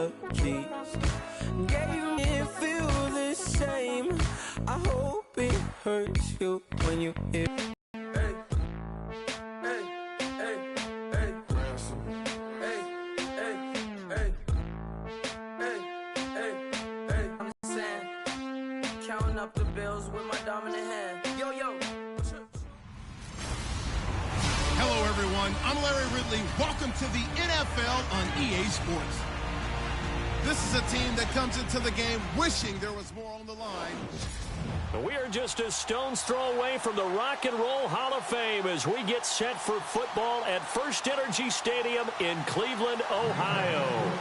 apologies. Gave me feel the same. I hope it hurts you when you hear. Counting up the bills with my dominant hand. Yo. Hello, everyone. I'm Larry Ridley. Welcome to the NFL on EA Sports. This is a team that comes into the game wishing there was more on the line. We are just a stone's throw away from the Rock and Roll Hall of Fame as we get set for football at First Energy Stadium in Cleveland, Ohio.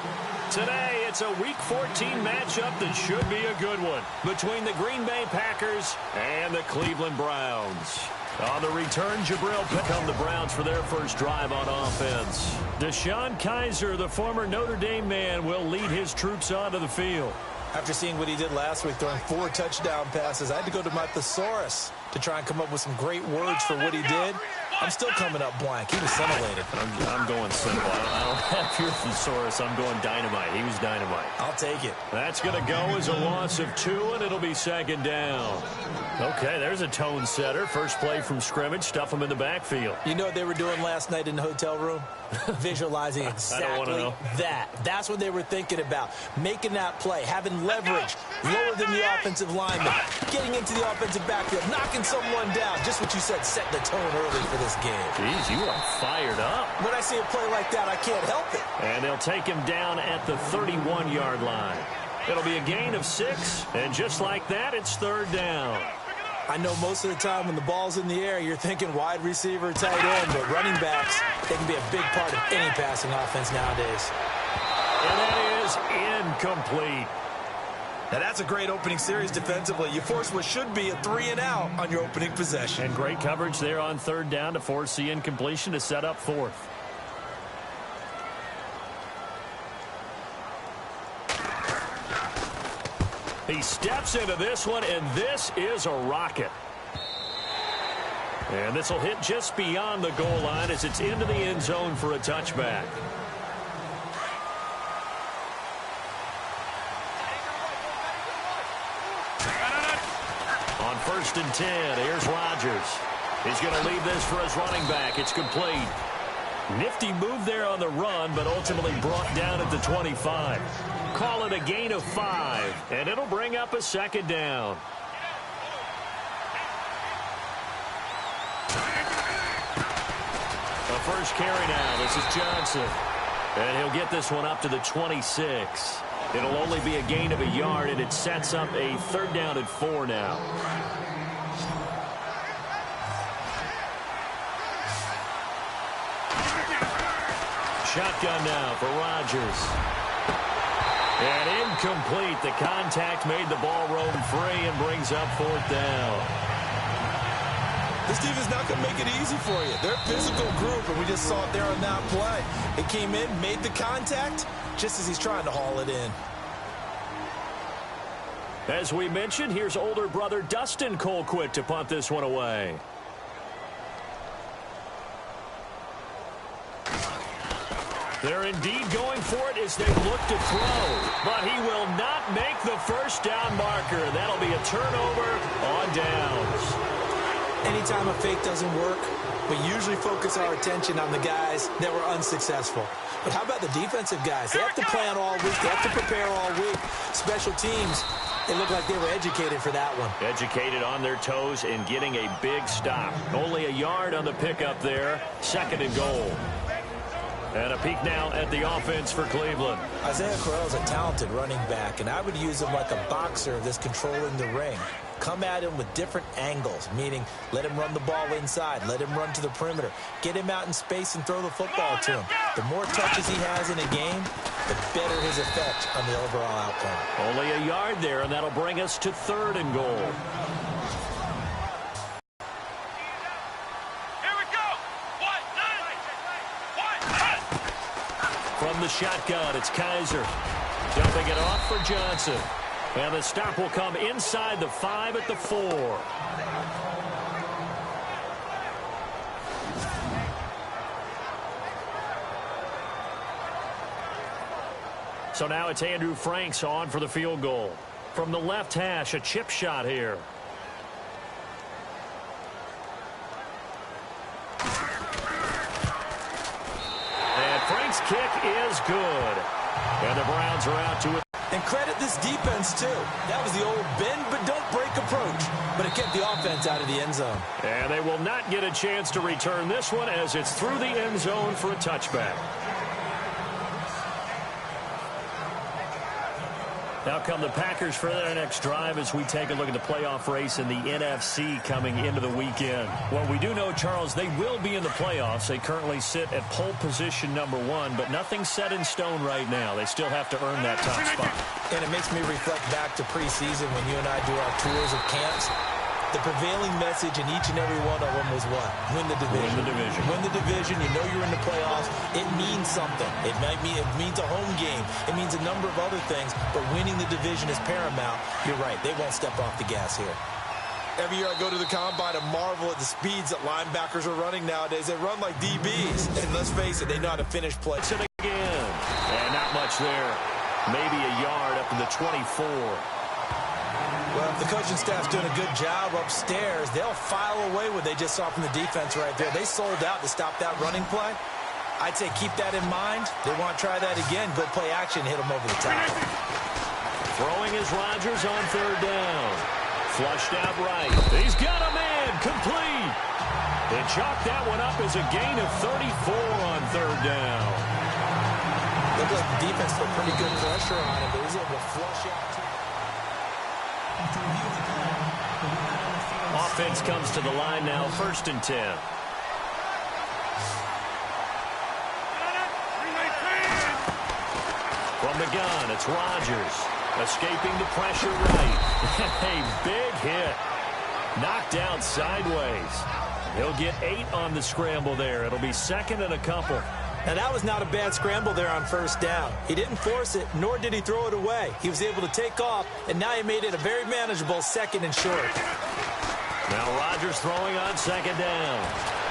Today, it's a Week 14 matchup that should be a good one between the Green Bay Packers and the Cleveland Browns. On the return, Jabril pick up the Browns for their first drive on offense. DeShone Kizer, the former Notre Dame man, will lead his troops onto the field. After seeing what he did last week, throwing 4 touchdown passes, I had to go to my thesaurus to try and come up with some great words for what he did. I'm still coming up blank. He was scintillated. I'm going simple. I don't have your thesaurus. I'm going dynamite. He was dynamite. I'll take it. That's going to go as a loss of 2, and it'll be second down. Okay, there's a tone setter. First play from scrimmage. Stuff him in the backfield. You know what they were doing last night in the hotel room? Visualizing exactly that. That's what they were thinking about. Making that play, having leverage, lower than the offensive lineman, getting into the offensive backfield, knocking someone down. Just what you said, set the tone early for this game. Jeez, you are fired up. When I see a play like that, I can't help it. And they'll take him down at the 31-yard line. It'll be a gain of 6, and just like that, it's third down. I know most of the time when the ball's in the air, you're thinking wide receiver, tight end, but running backs, they can be a big part of any passing offense nowadays. And that is incomplete. Now that's a great opening series defensively. You force what should be a 3-and-out on your opening possession. And great coverage there on third down to force the incompletion to set up fourth. He steps into this one, and this is a rocket. And this will hit just beyond the goal line as it's into the end zone for a touchback. On 1st and 10, here's Rodgers. He's going to leave this for his running back. It's complete. Nifty move there on the run, but ultimately brought down at the 25. Call it a gain of 5, and it'll bring up a second down. The first carry now. This is Johnson. And he'll get this one up to the 26. It'll only be a gain of a yard, and it sets up a third down and 4 now. Shotgun now for Rodgers. And incomplete. The contact made the ball roam free and brings up fourth down. This team is not going to make it easy for you. They're a physical group, and we just saw it there on that play. It came in, made the contact, just as he's trying to haul it in. As we mentioned, here's older brother Dustin Colquitt to punt this one away. They're indeed going for it as they look to throw. But he will not make the first down marker. That'll be a turnover on downs. Anytime a fake doesn't work, we usually focus our attention on the guys that were unsuccessful. But how about the defensive guys? They have to plan all week. They have to prepare all week. Special teams, they look like they were educated for that one. Educated on their toes and getting a big stop. Only a yard on the pickup there. Second and goal. And a peek now at the offense for Cleveland. Isaiah Crowell is a talented running back, and I would use him like a boxer that's controlling the ring. Come at him with different angles, meaning let him run the ball inside, let him run to the perimeter, get him out in space and throw the football to him. The more touches he has in a game, the better his effect on the overall outcome. Only a yard there, and that'll bring us to third and goal. From the shotgun, it's Kizer. Dumping it off for Johnson. And the stop will come inside the 5 at the 4. So now it's Andrew Franks on for the field goal. From the left hash, a chip shot here. And Frank's kick is good. And the Browns are out to it. And credit this defense, too. That was the old bend but don't break approach. But it kept the offense out of the end zone. And they will not get a chance to return this one as it's through the end zone for a touchback. Now come the Packers for their next drive as we take a look at the playoff race in the NFC coming into the weekend. Well, we do know, Charles, they will be in the playoffs. They currently sit at pole position number 1, but nothing's set in stone right now. They still have to earn that top spot. And it makes me reflect back to preseason when you and I do our tours of camps. The prevailing message in each and every one of them was what? Win the division. Win the division. Win the division. You know you're in the playoffs. It means something. It means a home game. It means a number of other things, but winning the division is paramount. You're right. They won't step off the gas here. Every year I go to the combine and marvel at the speeds that linebackers are running nowadays. They run like DBs. And let's face it, they know how to finish play. Again. And not much there. Maybe a yard up to the 24. Well, if the coaching staff's doing a good job upstairs, they'll file away what they just saw from the defense right there. They sold out to stop that running play. I'd say keep that in mind. They want to try that again. Go play action, hit them over the top. Throwing is Rodgers on third down. Flushed out right. He's got a man complete. They chalk that one up as a gain of 34 on third down. Looked like the defense put pretty good pressure on him, but he's able to flush out. Offense comes to the line now, 1st and 10. From the gun, it's Rodgers. Escaping the pressure right. A big hit. Knocked out sideways. He'll get 8 on the scramble there. It'll be 2nd and a couple. Now, that was not a bad scramble there on 1st down. He didn't force it, nor did he throw it away. He was able to take off, and now he made it a very manageable 2nd and short. Now Rodgers throwing on 2nd down.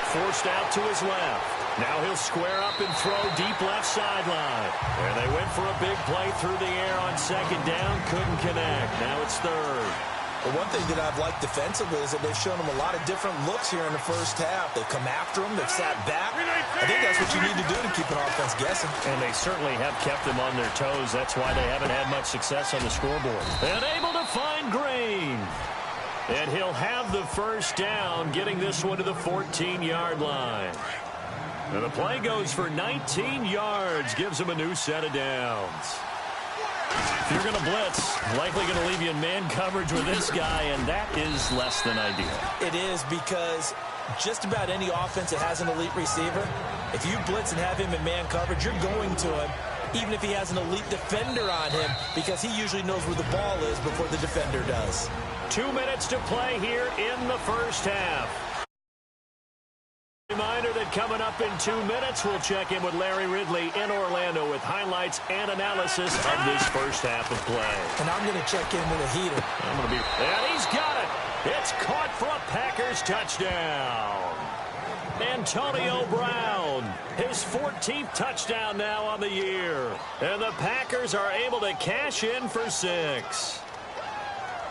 Forced out to his left. Now he'll square up and throw deep left sideline. And they went for a big play through the air on 2nd down. Couldn't connect. Now it's 3rd. Well, one thing that I've liked defensively is that they've shown him a lot of different looks here in the 1st half. They've come after him. They've sat back. I think that's what you need to do to keep an offense guessing. And they certainly have kept them on their toes. That's why they haven't had much success on the scoreboard. And able to find Green. And he'll have the 1st down, getting this one to the 14-yard line. And the play goes for 19 yards, gives him a new set of downs. If you're going to blitz, likely going to leave you in man coverage with this guy, and that is less than ideal. It is, because just about any offense that has an elite receiver, if you blitz and have him in man coverage, you're going to him, even if he has an elite defender on him, because he usually knows where the ball is before the defender does. 2 minutes to play here in the 1st half. Reminder that coming up in 2 minutes, we'll check in with Larry Ridley in Orlando with highlights and analysis of this 1st half of play. And I'm going to check in with a heater. And he's got it. It's caught for a Packers touchdown. Antonio Brown, his 14th touchdown now on the year. And the Packers are able to cash in for 6.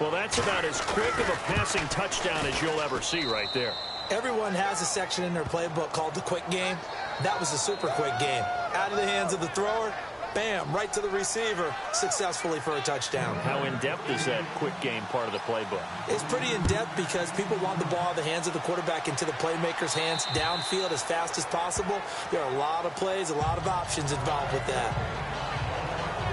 Well, that's about as quick of a passing touchdown as you'll ever see right there. Everyone has a section in their playbook called the quick game. That was a super quick game. Out of the hands of the thrower, bam, right to the receiver, successfully for a touchdown. How in-depth is that quick game part of the playbook? It's pretty in-depth because people want the ball in the hands of the quarterback into the playmaker's hands downfield as fast as possible. There are a lot of plays, a lot of options involved with that.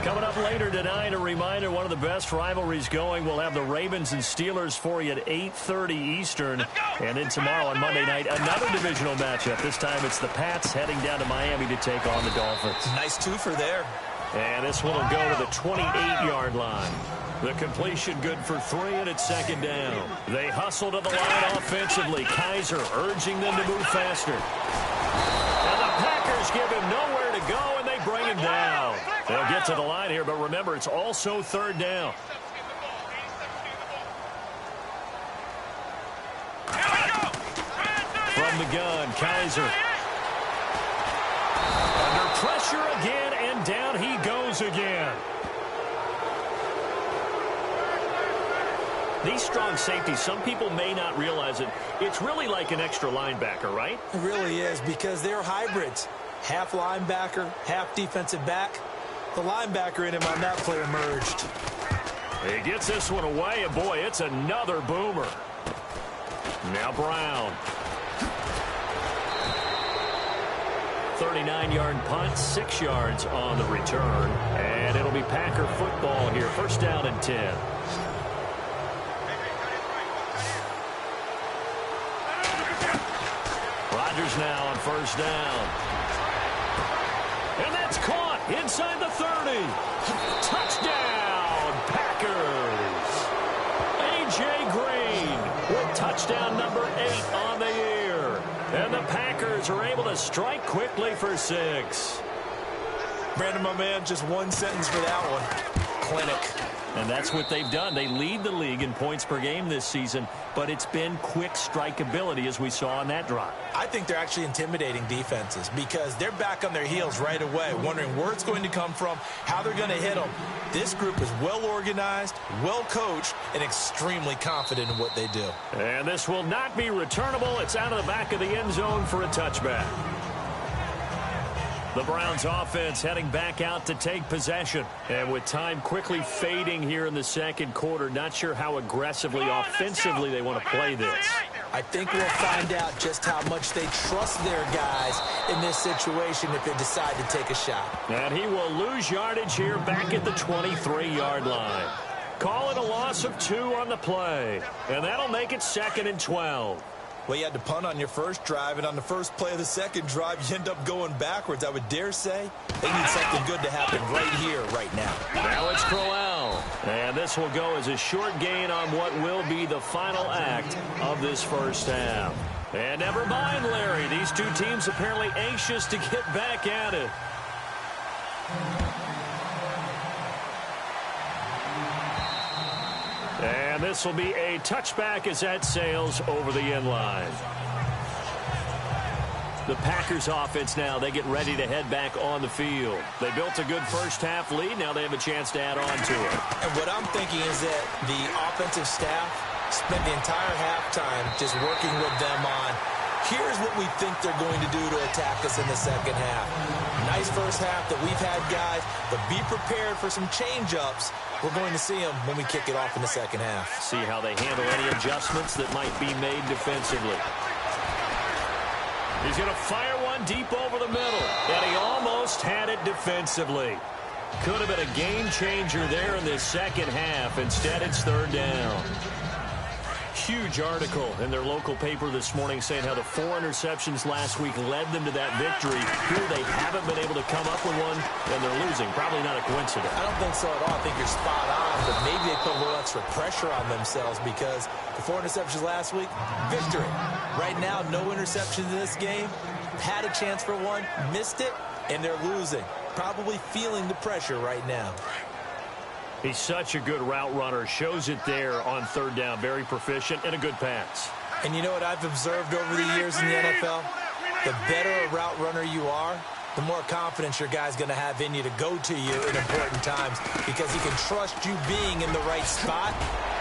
Coming up later tonight, a reminder, one of the best rivalries going. We'll have the Ravens and Steelers for you at 8:30 Eastern. And then tomorrow on Monday night, another divisional matchup. This time it's the Pats heading down to Miami to take on the Dolphins. Nice twofer there. And this one will go to the 28-yard line. The completion good for 3, and it's 2nd down. They hustle to the line offensively. Kaiser urging them to move faster. And the Packers give him nowhere to go, and they bring him down. They'll get to the line here, but remember, it's also 3rd down. From the gun, Kaiser. Under pressure again, and down he goes goes again. These strong safeties, some people may not realize it. It's really like an extra linebacker, right? It really is, because they're hybrids. Half linebacker, half defensive back. The linebacker in him on that play emerged. He gets this one away, and boy, it's another boomer. Now Brown. 39-yard punt, 6 yards on the return. And it'll be Packer football here, first down and 10. Rodgers now on first down. And that's caught inside the 30. Touchdown, Packers. A.J. Green with touchdown number 8 on the year. And the Packers are able to strike quickly for 6. Brandon, my man, just one sentence for that one. Clinic. And that's what they've done. They lead the league in points per game this season, but it's been quick strikeability as we saw on that drive. I think they're actually intimidating defenses because they're back on their heels right away, wondering where it's going to come from, how they're going to hit them. This group is well organized, well coached, and extremely confident in what they do. And this will not be returnable. It's out of the back of the end zone for a touchback. The Browns offense heading back out to take possession. And with time quickly fading here in the second quarter, not sure how aggressively, offensively they want to play this. I think we'll find out just how much they trust their guys in this situation if they decide to take a shot. And he will lose yardage here back at the 23-yard line. Call it a loss of 2 on the play. And that'll make it 2nd and 12. Well, you had to punt on your first drive, and on the first play of the second drive, you end up going backwards. I would dare say they need something good to happen right here, right now. Now it's Crowell. And this will go as a short gain on what will be the final act of this first half. And never mind, Larry. These two teams apparently anxious to get back at it. And this will be a touchback as that sails over the end line. The Packers offense now, they get ready to head back on the field. They built a good first half lead. Now they have a chance to add on to it. And what I'm thinking is that the offensive staff spent the entire halftime just working with them on, here's what we think they're going to do to attack us in the second half. Nice first half that we've had, guys, but be prepared for some change-ups. We're going to see them when we kick it off in the second half. See how they handle any adjustments that might be made defensively. He's going to fire one deep over the middle, and he almost had it defensively. Could have been a game changer there in this second half. Instead, it's 3rd down. Huge article in their local paper this morning saying how the 4 interceptions last week led them to that victory. Here they haven't been able to come up with one, and they're losing. Probably not a coincidence. I don't think so at all. I think you're spot on, but maybe they put a little extra pressure on themselves because the 4 interceptions last week, victory. Right now, no interceptions in this game. Had a chance for one, missed it, and they're losing. Probably feeling the pressure right now. He's such a good route runner. Shows it there on 3rd down. Very proficient and a good pass. And you know what I've observed over the years in the NFL? The better a route runner you are, the more confidence your guy's going to have in you to go to you in important times because he can trust you being in the right spot,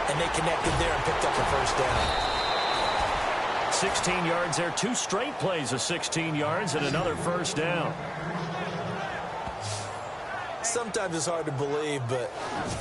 and they connected there and picked up the first down. 16 yards there. 2 straight plays of 16 yards and another first down. Sometimes it's hard to believe, but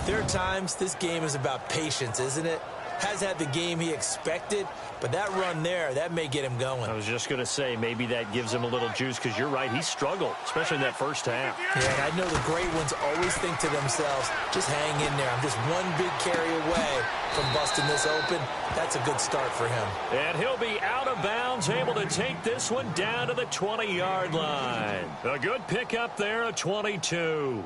there are times this game is about patience, isn't it? Has had the game he expected, but that run there, that may get him going. I was just going to say, maybe that gives him a little juice because you're right, he struggled, especially in that first half. Yeah, and I know the great ones always think to themselves, just hang in there. I'm just one big carry away from busting this open. That's a good start for him. And he'll be out of bounds, able to take this one down to the 20-yard line. A good pickup there, a 22.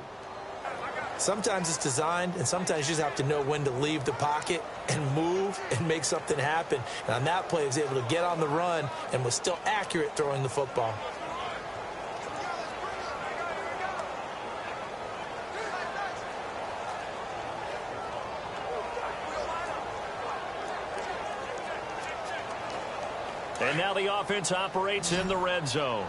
Sometimes it's designed, and sometimes you just have to know when to leave the pocket and move and make something happen. And on that play, he was able to get on the run and was still accurate throwing the football. And now the offense operates in the red zone.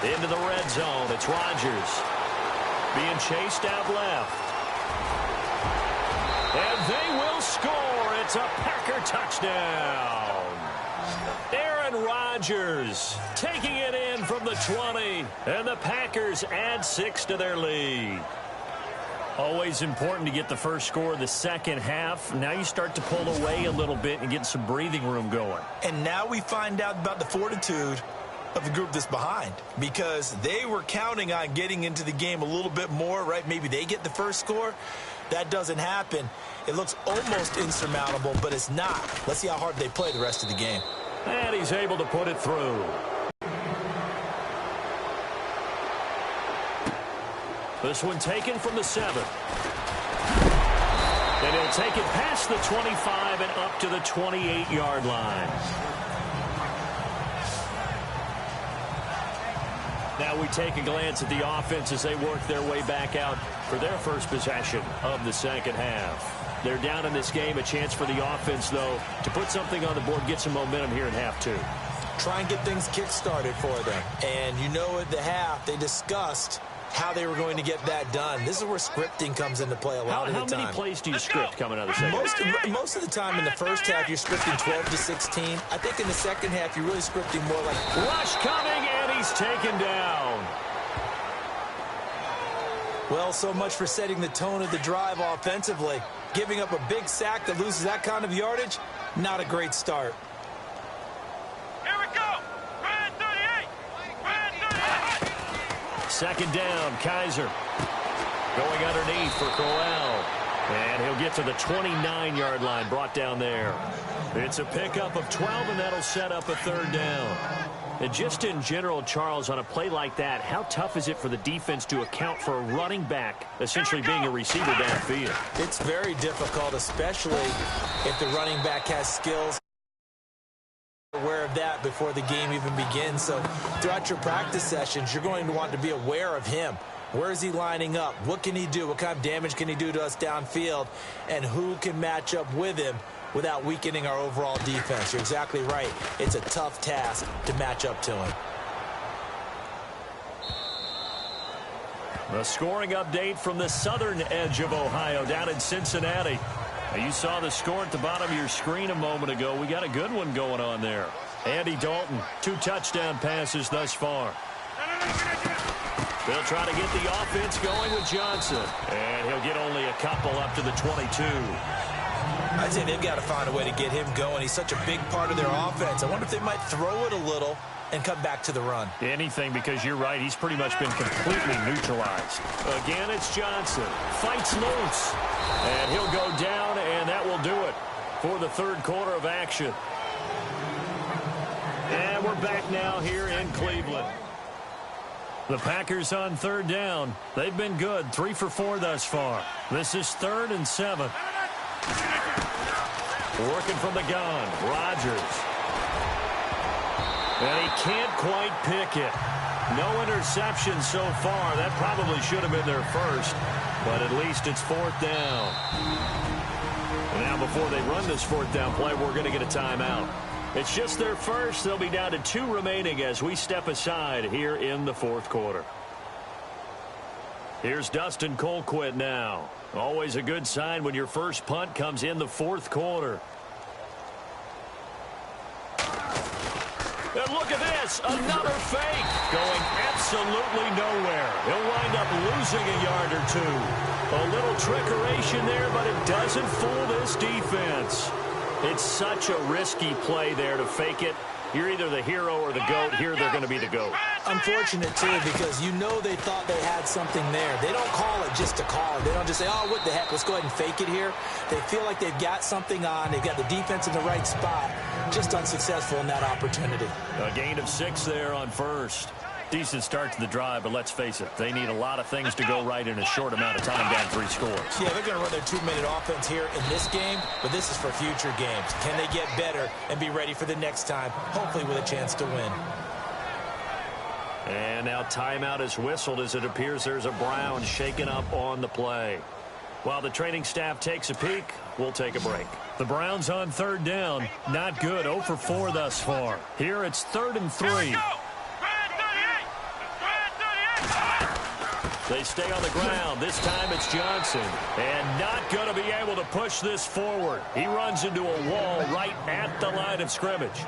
Into the red zone. It's Rodgers. Being chased out left. And they will score. It's a Packer touchdown. Aaron Rodgers taking it in from the 20. And the Packers add 6 to their lead. Always important to get the first score of the second half. Now you start to pull away a little bit and get some breathing room going. And now we find out about the fortitude of the group that's behind, because they were counting on getting into the game a little bit more, right? Maybe they get the first score. That doesn't happen. It looks almost insurmountable, but it's not. Let's see how hard they play the rest of the game. And he's able to put it through. This one taken from the 7. And he'll take it past the 25 and up to the 28-yard line. Now we take a glance at the offense as they work their way back out for their first possession of the second half. They're down in this game. A chance for the offense, though, to put something on the board, get some momentum here in half 2. Try and get things kick-started for them. And you know at the half, they discussed how they were going to get that done. This is where scripting comes into play a lot of the time. How many plays do you script coming out of the second half? Most of the time in the first half, you're scripting 12 to 16. I think in the second half, you're really scripting more like... Rush coming, and he's taken down. Well, so much for setting the tone of the drive offensively. Giving up a big sack that loses that kind of yardage, not a great start. Here we go. Red 38. Red 38. Second down, Kaiser. Going underneath for Crowell. And he'll get to the 29-yard line, brought down there. It's a pickup of 12, and that'll set up a third down. And just in general, Charles, on a play like that, how tough is it for the defense to account for a running back essentially being a receiver downfield? It's very difficult, especially if the running back has skills. Aware of that before the game even begins. So throughout your practice sessions, you're going to want to be aware of him. Where is he lining up? What can he do? What kind of damage can he do to us downfield? And who can match up with him without weakening our overall defense? You're exactly right. It's a tough task to match up to him. A scoring update from the southern edge of Ohio down in Cincinnati. Now, you saw the score at the bottom of your screen a moment ago. We got a good one going on there. Andy Dalton, 2 touchdown passes thus far. They'll try to get the offense going with Johnson. And he'll get only a couple up to the 22. I'd say they've got to find a way to get him going. He's such a big part of their offense. I wonder if they might throw it a little and come back to the run. Anything, because you're right. He's pretty much been completely neutralized. Again, it's Johnson. Fights loose. And he'll go down, and that will do it for the third quarter of action. And we're back now here in Cleveland. The Packers on third down. They've been good. 3 for 4 thus far. This is 3rd and 7. Working from the gun. Rodgers. And he can't quite pick it. No interception so far. That probably should have been their first. But at least it's 4th down. And now before they run this 4th down play, we're going to get a timeout. It's just their first. They'll be down to 2 remaining as we step aside here in the 4th quarter. Here's Dustin Colquitt now. Always a good sign when your first punt comes in the 4th quarter. And look at this, another fake, going absolutely nowhere. He'll wind up losing a yard or 2. A little trickeration there, but it doesn't fool this defense. It's such a risky play there to fake it. You're either the hero or the GOAT. Here they're going to be the GOAT. Unfortunate, too, because you know they thought they had something there. They don't call it just to call it. They don't just say, oh, what the heck, let's go ahead and fake it here. They feel like they've got something on. They've got the defense in the right spot. Just unsuccessful in that opportunity. A gain of 6 there on first. Decent start to the drive, but let's face it, they need a lot of things to go right in a short amount of time down 3 scores. Yeah, they're going to run their 2-minute offense here in this game, but this is for future games. Can they get better and be ready for the next time, hopefully with a chance to win? And now timeout is whistled as it appears there's a Brown shaken up on the play. While the training staff takes a peek, we'll take a break. The Browns on 3rd down. Not good. 0 for 4 thus far. Here it's 3rd and 3. Red They stay on the ground. This time it's Johnson. And not going to be able to push this forward. He runs into a wall right at the line of scrimmage.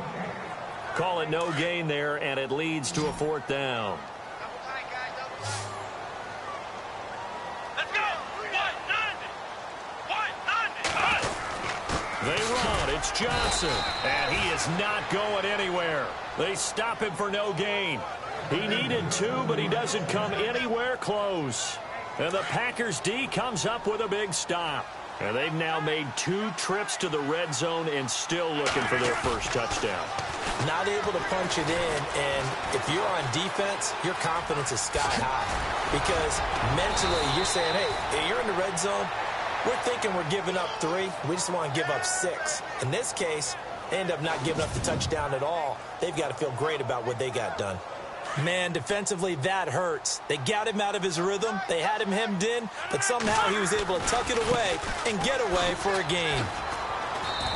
Call it no gain there, and it leads to a 4th down. Let's go. They run. It's Johnson. And he is not going anywhere. They stop him for no gain. He needed 2, but he doesn't come anywhere close. And the Packers D comes up with a big stop. And they've now made 2 trips to the red zone and still looking for their first touchdown. Not able to punch it in, and if you're on defense, your confidence is sky high. Because mentally, you're saying, hey, you're in the red zone. We're thinking we're giving up 3. We just want to give up 6. In this case, they end up not giving up the touchdown at all. They've got to feel great about what they got done. Man, defensively, that hurts. They got him out of his rhythm. They had him hemmed in, but somehow he was able to tuck it away and get away for a gain.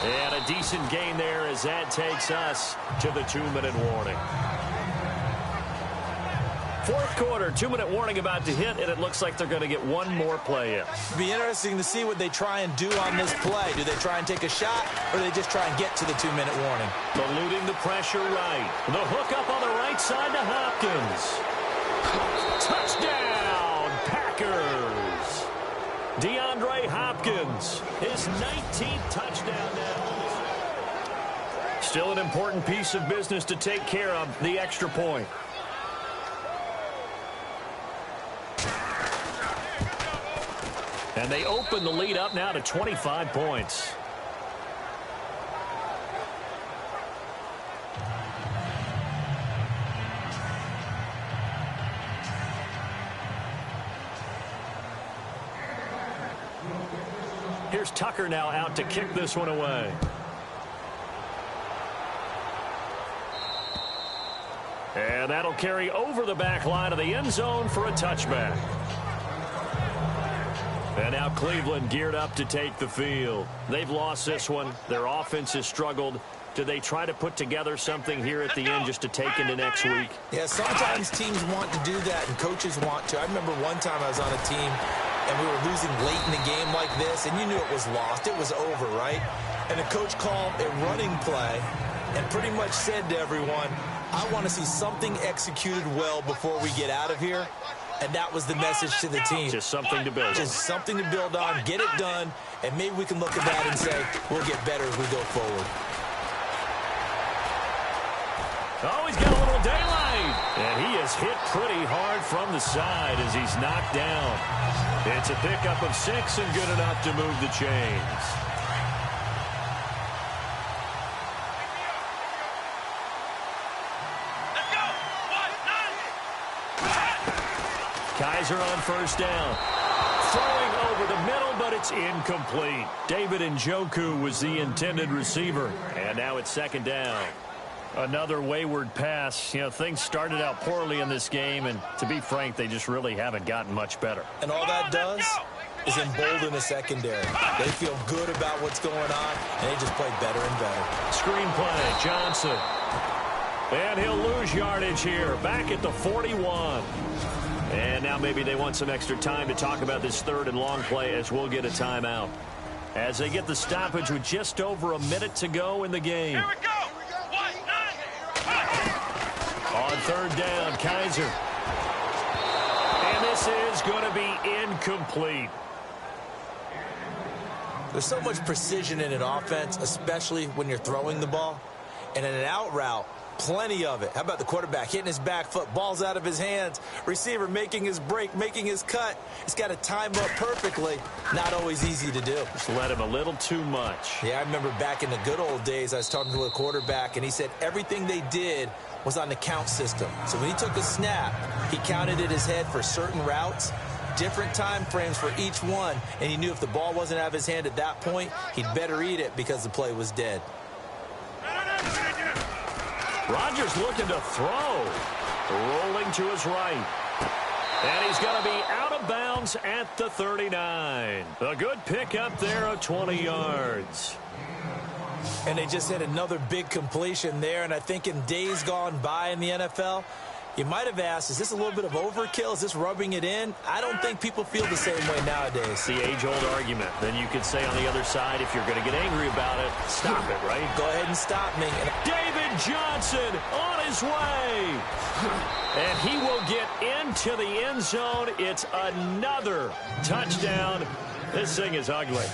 And a decent gain there as that takes us to the 2-minute warning. 4th quarter, 2-minute warning about to hit, and it looks like they're going to get one more play in. It'll be interesting to see what they try and do on this play. Do they try and take a shot, or do they just try and get to the 2-minute warning? Eluding the pressure right. The hook up on the right side to Hopkins. Touchdown, Packers. DeAndre Hopkins, his 19th touchdown now. Still an important piece of business to take care of, the extra point. And they open the lead up now to 25 points. Here's Tucker now out to kick this one away. And that'll carry over the back line of the end zone for a touchback. And now Cleveland geared up to take the field. They've lost this one. Their offense has struggled. Do they try to put together something here at the end just to take into next week? Yeah, sometimes teams want to do that and coaches want to. I remember one time I was on a team and we were losing late in the game like this, and you knew it was lost. It was over, right? And the coach called a running play and pretty much said to everyone, I want to see something executed well before we get out of here. And that was the message to the team. Just something to build on. Just something to build on, get it done, and maybe we can look at that and say, we'll get better as we go forward. Oh, he's got a little daylight. And he is hit pretty hard from the side as he's knocked down. It's a pickup of 6 and good enough to move the chains. Kaiser on first down. Throwing over the middle, but it's incomplete. David Njoku was the intended receiver. And now it's 2nd down. Another wayward pass. You know, things started out poorly in this game, and to be frank, they just really haven't gotten much better. And all that does is embolden the secondary. They feel good about what's going on, and they just play better and better. Screen play, Johnson. And he'll lose yardage here, back at the 41. And now maybe they want some extra time to talk about this 3rd and long play as we'll get a timeout. As they get the stoppage with just over a minute to go in the game. Here we go. 1-9. On 3rd down, Kaiser. And this is going to be incomplete. There's so much precision in an offense, especially when you're throwing the ball. And in an out route, plenty of it. How about the quarterback hitting his back foot, ball's out of his hands, receiver making his break, making his cut. He's got to time up perfectly. Not always easy to do. Just let him a little too much. Yeah, I remember back in the good old days, I was talking to a quarterback, and he said everything they did was on the count system. So when he took a snap, he counted in his head for certain routes, different time frames for each one, and he knew if the ball wasn't out of his hand at that point, he'd better eat it because the play was dead. Rodgers looking to throw. Rolling to his right. And he's going to be out of bounds at the 39. A good pick up there of 20 yards. And they just had another big completion there. And I think in days gone by in the NFL, You might have asked, is this a little bit of overkill? Is this rubbing it in? I don't think people feel the same way nowadays. The age-old argument. Then you could say on the other side, if you're going to get angry about it, stop it, right? Go ahead and stop me. David Johnson on his way. And he will get into the end zone. It's another touchdown. This thing is ugly.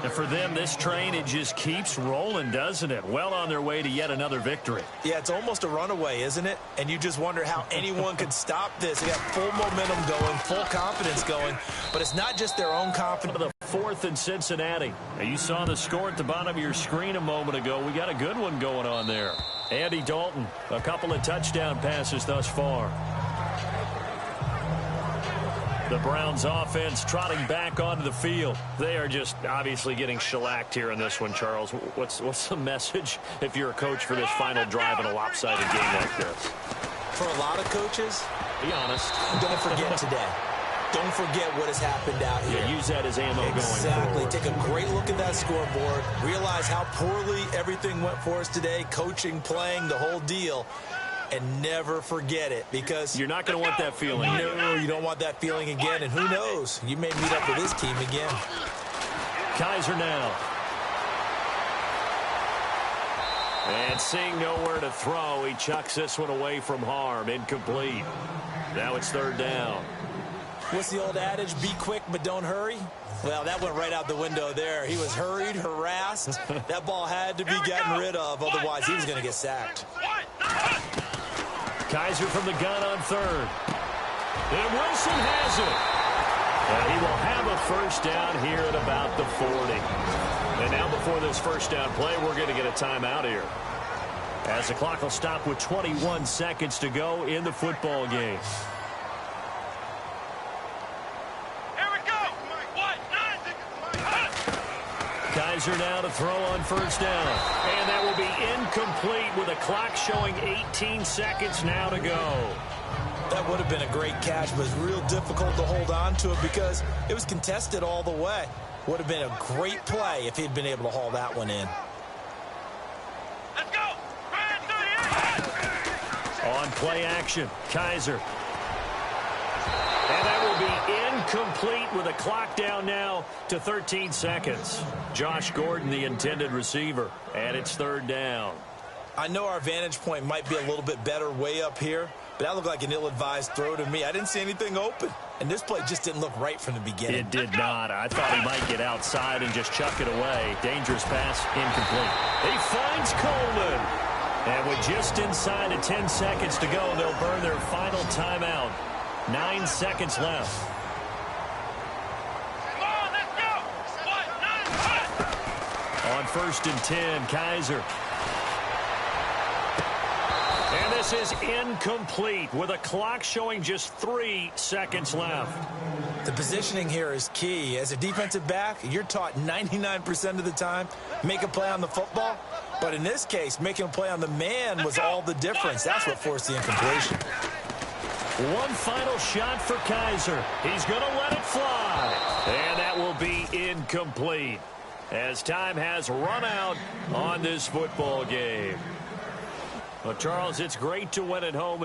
And for them, this train, it just keeps rolling, doesn't it? Well on their way to yet another victory. Yeah, it's almost a runaway, isn't it? And you just wonder how anyone could stop this. They got full momentum going, full confidence going. But it's not just their own confidence. The fourth in Cincinnati. Now, you saw the score at the bottom of your screen a moment ago. We got a good one going on there. Andy Dalton, a couple of touchdown passes thus far. The Browns offense trotting back onto the field. They are just obviously getting shellacked here in this one, Charles. What's the message if you're a coach for this final drive in a lopsided game like this? For a lot of coaches, be honest. Don't forget today. Don't forget what has happened out here. Yeah, use that as ammo going forward. Exactly. Take a great look at that scoreboard. Realize how poorly everything went for us today. Coaching, playing, the whole deal. And never forget it, because you're not going to want that feeling. No, you don't want that feeling again. And who knows? You may meet up with this team again. Kizer now. And seeing nowhere to throw, he chucks this one away from harm. Incomplete. Now it's third down. What's the old adage? Be quick, but don't hurry. Well, that went right out the window there. He was hurried, harassed. That ball had to be gotten rid of. Otherwise, he was going to get sacked. Kizer from the gun on third. And Wilson has it. And he will have a first down here at about the 40. And now before this first down play, we're going to get a timeout here, as the clock will stop with 21 seconds to go in the football game. Kizer now to throw on first down. And that will be incomplete with a clock showing 18 seconds now to go. That would have been a great catch, but it's real difficult to hold on to it because it was contested all the way. Would have been a great play if he'd been able to haul that one in. Let's go! On play action, Kizer. And that will be incomplete with a clock down now to 13 seconds. Josh Gordon, the intended receiver, and it's third down. I know our vantage point might be a little bit better way up here, but that looked like an ill-advised throw to me. I didn't see anything open, and this play just didn't look right from the beginning. It did not. I thought he might get outside and just chuck it away. Dangerous pass, incomplete. He finds Coleman. And with just inside of 10 seconds to go, they'll burn their final timeout. 9 seconds left. Come on, let's go! On first and 10, Kizer. And this is incomplete with a clock showing just 3 seconds left. The positioning here is key. As a defensive back, you're taught 99% of the time, make a play on the football. But in this case, making a play on the man was all the difference. That's what forced the incompletion. One final shot for Kizer. He's going to let it fly. And that will be incomplete, as time has run out on this football game. Well, Charles, it's great to win at home.